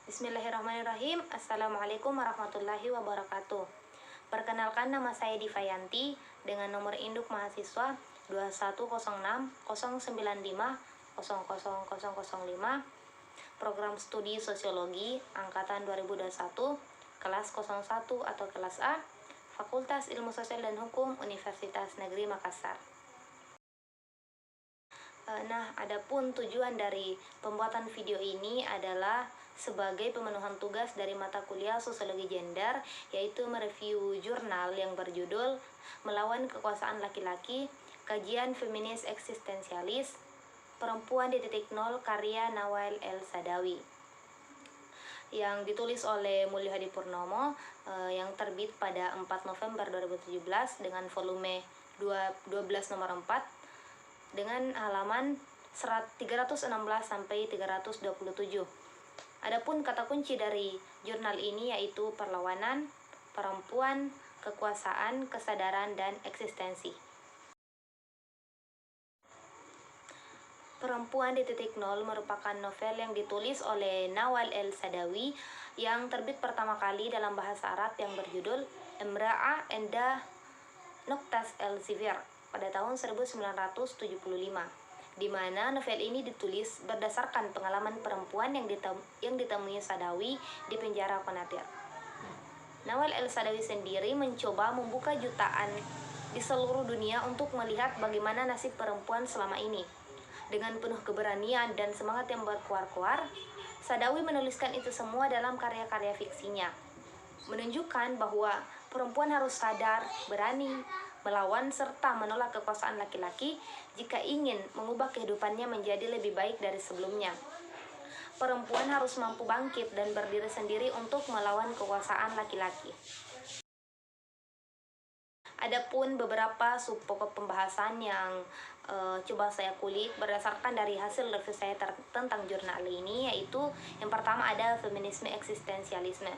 Bismillahirrahmanirrahim. Assalamualaikum warahmatullahi wabarakatuh. Perkenalkan, nama saya Divayanti dengan nomor induk mahasiswa 210609500005, program studi sosiologi angkatan 2021, kelas 01 atau kelas A, Fakultas Ilmu Sosial dan Hukum Universitas Negeri Makassar. Nah, adapun tujuan dari pembuatan video ini adalah sebagai pemenuhan tugas dari mata kuliah Sosiologi Gender, yaitu mereview jurnal yang berjudul Melawan Kekuasaan Laki-laki, Kajian Feminis Eksistensialis, Perempuan di Titik Nol, karya Nawail El Sadawi, yang ditulis oleh Mulyo Hadi Purnomo, yang terbit pada 4 November 2017 dengan volume 12 nomor 4 dengan halaman 316 sampai 327. Adapun kata kunci dari jurnal ini yaitu perlawanan, perempuan, kekuasaan, kesadaran, dan eksistensi. Perempuan di Titik Nol merupakan novel yang ditulis oleh Nawail El Sadawi yang terbit pertama kali dalam bahasa Arab yang berjudul Imra'a Inda Noktas El Zivir pada tahun 1975, di mana novel ini ditulis berdasarkan pengalaman perempuan yang ditemui Sadawi di penjara Konatir. Nawail El Sadawi sendiri mencoba membuka jutaan di seluruh dunia untuk melihat bagaimana nasib perempuan selama ini. Dengan penuh keberanian dan semangat yang berkuar-kuar, Sadawi menuliskan itu semua dalam karya-karya fiksinya, menunjukkan bahwa perempuan harus sadar, berani, melawan serta menolak kekuasaan laki-laki jika ingin mengubah kehidupannya menjadi lebih baik dari sebelumnya. Perempuan harus mampu bangkit dan berdiri sendiri untuk melawan kekuasaan laki-laki. Adapun beberapa subpokok pembahasan yang coba saya kulik berdasarkan dari hasil review saya tentang jurnal ini, yaitu yang pertama ada feminisme eksistensialisme.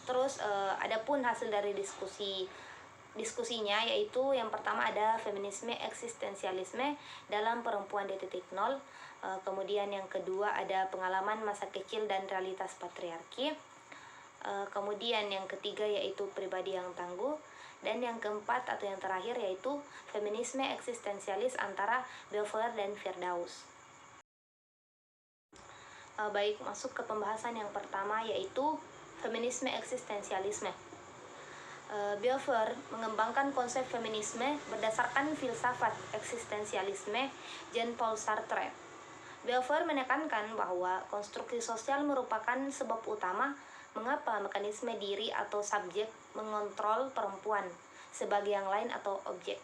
Terus adapun hasil dari diskusinya yaitu yang pertama ada feminisme eksistensialisme dalam Perempuan di Titik Nol. Kemudian yang kedua ada pengalaman masa kecil dan realitas patriarki. Kemudian yang ketiga yaitu pribadi yang tangguh. Dan yang keempat atau yang terakhir yaitu feminisme eksistensialis antara Beauvoir dan Firdaus. Baik, masuk ke pembahasan yang pertama yaitu feminisme eksistensialisme. Beauvoir mengembangkan konsep feminisme berdasarkan filsafat eksistensialisme Jean-Paul Sartre. Beauvoir menekankan bahwa konstruksi sosial merupakan sebab utama mengapa mekanisme diri atau subjek mengontrol perempuan sebagai yang lain atau objek.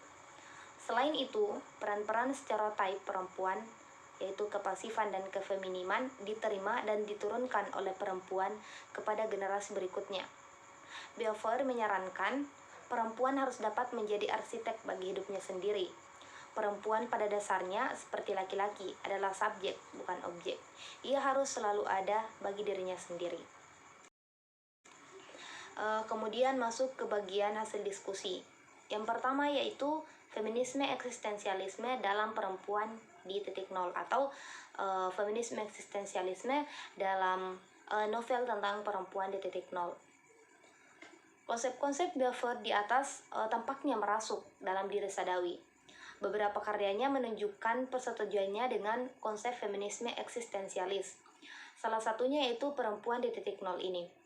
Selain itu, peran-peran stereotip perempuan, yaitu kepasifan dan kefeminiman, diterima dan diturunkan oleh perempuan kepada generasi berikutnya. Beauvoir menyarankan perempuan harus dapat menjadi arsitek bagi hidupnya sendiri. Perempuan pada dasarnya seperti laki-laki adalah subjek, bukan objek. Ia harus selalu ada bagi dirinya sendiri. Kemudian masuk ke bagian hasil diskusi. Yang pertama yaitu feminisme eksistensialisme dalam Perempuan di Titik Nol atau feminisme eksistensialisme dalam novel tentang perempuan di titik nol. Konsep-konsep Beauvoir di atas tampaknya merasuk dalam diri Sadawi. Beberapa karyanya menunjukkan persetujuannya dengan konsep feminisme eksistensialis. Salah satunya yaitu Perempuan di Titik Nol ini.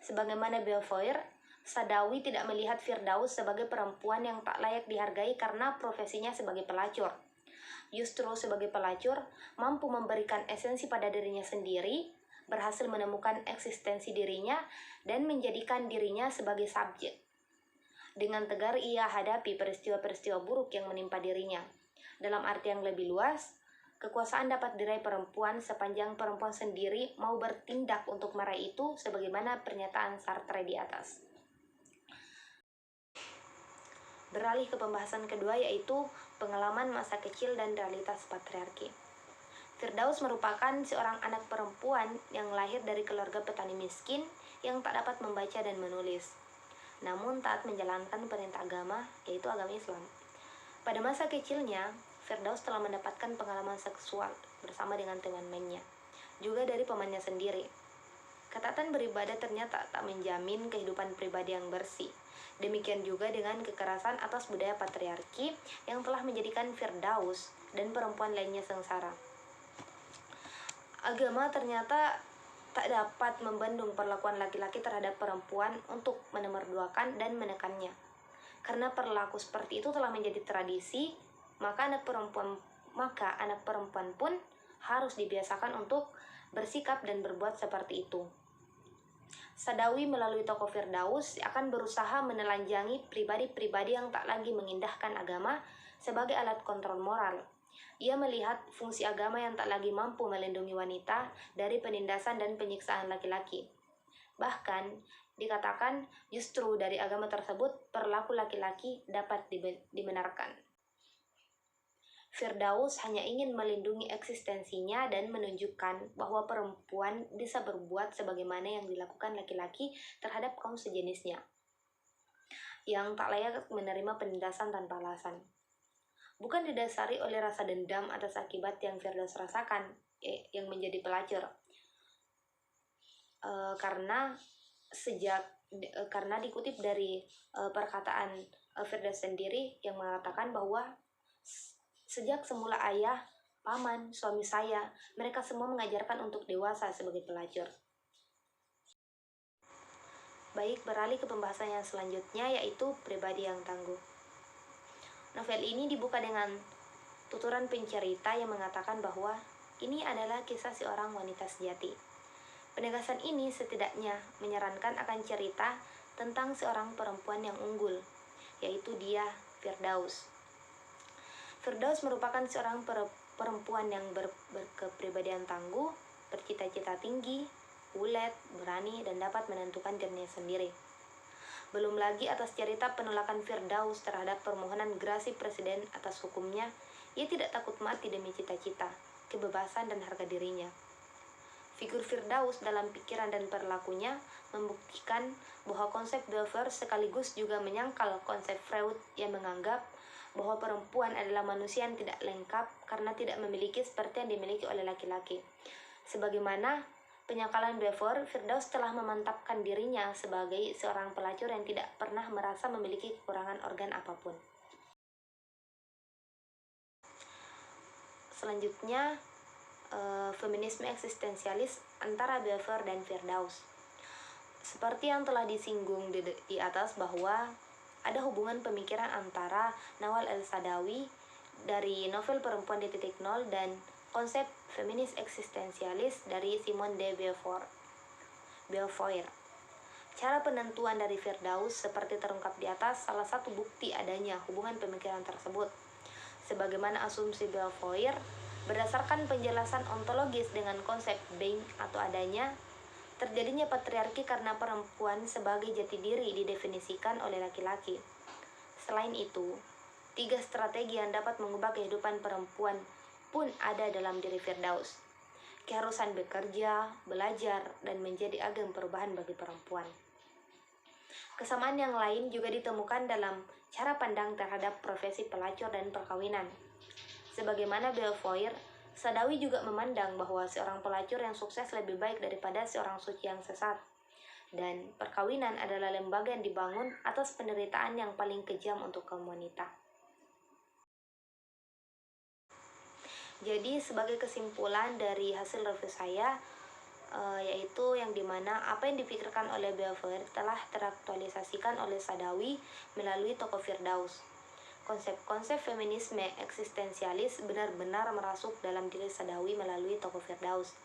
Sebagaimana Beauvoir, Sadawi tidak melihat Firdaus sebagai perempuan yang tak layak dihargai karena profesinya sebagai pelacur. Justru sebagai pelacur, mampu memberikan esensi pada dirinya sendiri, berhasil menemukan eksistensi dirinya, dan menjadikan dirinya sebagai subjek. Dengan tegar ia hadapi peristiwa-peristiwa buruk yang menimpa dirinya. Dalam arti yang lebih luas, kekuasaan dapat diraih perempuan sepanjang perempuan sendiri mau bertindak untuk meraih itu sebagaimana pernyataan Sartre di atas. Beralih ke pembahasan kedua yaitu pengalaman masa kecil dan realitas patriarki. Firdaus merupakan seorang anak perempuan yang lahir dari keluarga petani miskin yang tak dapat membaca dan menulis, namun taat menjalankan perintah agama, yaitu agama Islam. Pada masa kecilnya, Firdaus telah mendapatkan pengalaman seksual bersama dengan teman-temannya, juga dari pamannya sendiri. Kata Ketaatan beribadah ternyata tak menjamin kehidupan pribadi yang bersih. Demikian juga dengan kekerasan atas budaya patriarki yang telah menjadikan Firdaus dan perempuan lainnya sengsara. Agama ternyata tak dapat membendung perlakuan laki-laki terhadap perempuan untuk menomorduakan dan menekannya. Karena perilaku seperti itu telah menjadi tradisi, maka anak perempuan pun harus dibiasakan untuk bersikap dan berbuat seperti itu. Sadawi melalui tokoh Firdaus akan berusaha menelanjangi pribadi-pribadi yang tak lagi mengindahkan agama sebagai alat kontrol moral. Ia melihat fungsi agama yang tak lagi mampu melindungi wanita dari penindasan dan penyiksaan laki-laki. Bahkan, dikatakan justru dari agama tersebut perilaku laki-laki dapat dibenarkan. Firdaus hanya ingin melindungi eksistensinya dan menunjukkan bahwa perempuan bisa berbuat sebagaimana yang dilakukan laki-laki terhadap kaum sejenisnya, yang tak layak menerima penindasan tanpa alasan. Bukan didasari oleh rasa dendam atas akibat yang Firdaus rasakan, yang menjadi pelacur. Karena dikutip dari perkataan Firdaus sendiri yang mengatakan bahwa sejak semula ayah, paman, suami saya, mereka semua mengajarkan untuk dewasa sebagai pelacur. Baik, beralih ke pembahasan yang selanjutnya, yaitu pribadi yang tangguh. Novel ini dibuka dengan tuturan pencerita yang mengatakan bahwa ini adalah kisah seorang wanita sejati. Penegasan ini setidaknya menyarankan akan cerita tentang seorang perempuan yang unggul, yaitu dia, Firdaus. Firdaus merupakan seorang perempuan yang berkepribadian tangguh, bercita-cita tinggi, ulet, berani, dan dapat menentukan dirinya sendiri. Belum lagi atas cerita penolakan Firdaus terhadap permohonan gerasi presiden atas hukumnya, ia tidak takut mati demi cita-cita, kebebasan, dan harga dirinya. Figur Firdaus dalam pikiran dan perilakunya membuktikan bahwa konsep Beauvoir sekaligus juga menyangkal konsep Freud yang menganggap bahwa perempuan adalah manusia yang tidak lengkap karena tidak memiliki seperti yang dimiliki oleh laki-laki. Sebagaimana penyangkalan Beauvoir, Firdaus telah memantapkan dirinya sebagai seorang pelacur yang tidak pernah merasa memiliki kekurangan organ apapun. Selanjutnya, feminisme eksistensialis antara Beauvoir dan Firdaus. Seperti yang telah disinggung di atas bahwa ada hubungan pemikiran antara Nawal El-Saadawi dari novel Perempuan di Titik Nol dan konsep feminis eksistensialis dari Simone de Beauvoir. Cara penentuan dari Firdaus seperti terungkap di atas salah satu bukti adanya hubungan pemikiran tersebut. Sebagaimana asumsi Beauvoir, berdasarkan penjelasan ontologis dengan konsep being atau adanya, terjadinya patriarki karena perempuan sebagai jati diri didefinisikan oleh laki-laki. Selain itu, 3 strategi yang dapat mengubah kehidupan perempuan pun ada dalam diri Firdaus. Keharusan bekerja, belajar, dan menjadi agen perubahan bagi perempuan. Kesamaan yang lain juga ditemukan dalam cara pandang terhadap profesi pelacur dan perkawinan. Sebagaimana Beauvoir, Saadawi juga memandang bahwa seorang pelacur yang sukses lebih baik daripada seorang suci yang sesat. Dan perkawinan adalah lembaga yang dibangun atas penderitaan yang paling kejam untuk kaum wanita. Jadi sebagai kesimpulan dari hasil review saya, yaitu yang dimana apa yang dipikirkan oleh Beauvoir telah teraktualisasikan oleh Saadawi melalui tokoh Firdaus. Konsep-konsep feminisme eksistensialis benar-benar merasuk dalam diri Saadawi melalui tokoh Firdaus.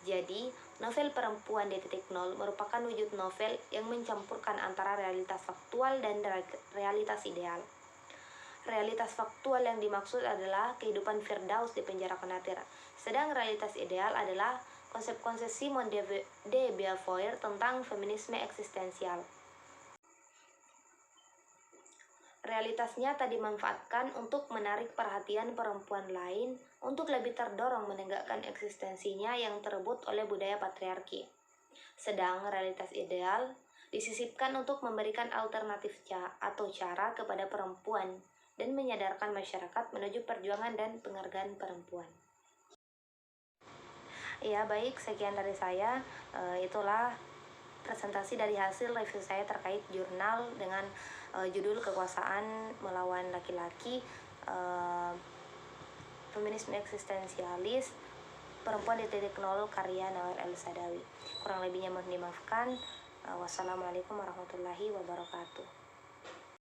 Jadi, novel Perempuan di Titik Nol merupakan wujud novel yang mencampurkan antara realitas faktual dan realitas ideal. Realitas faktual yang dimaksud adalah kehidupan Firdaus di penjara Konatir, sedang realitas ideal adalah konsep-konsep Simone de Beauvoir tentang feminisme eksistensial. Realitas nyata dimanfaatkan untuk menarik perhatian perempuan lain untuk lebih terdorong menegakkan eksistensinya yang terebut oleh budaya patriarki. Sedang realitas ideal disisipkan untuk memberikan alternatif atau cara kepada perempuan dan menyadarkan masyarakat menuju perjuangan dan penghargaan perempuan. Ya baik, sekian dari saya. Itulah presentasi dari hasil review saya terkait jurnal dengan judul Kekuasaan Melawan Laki-laki, Feminisme Eksistensialis, Perempuan di Titik Nol, karya Nawal El Sadawi. Kurang lebihnya mohon dimaafkan. Wassalamualaikum warahmatullahi wabarakatuh.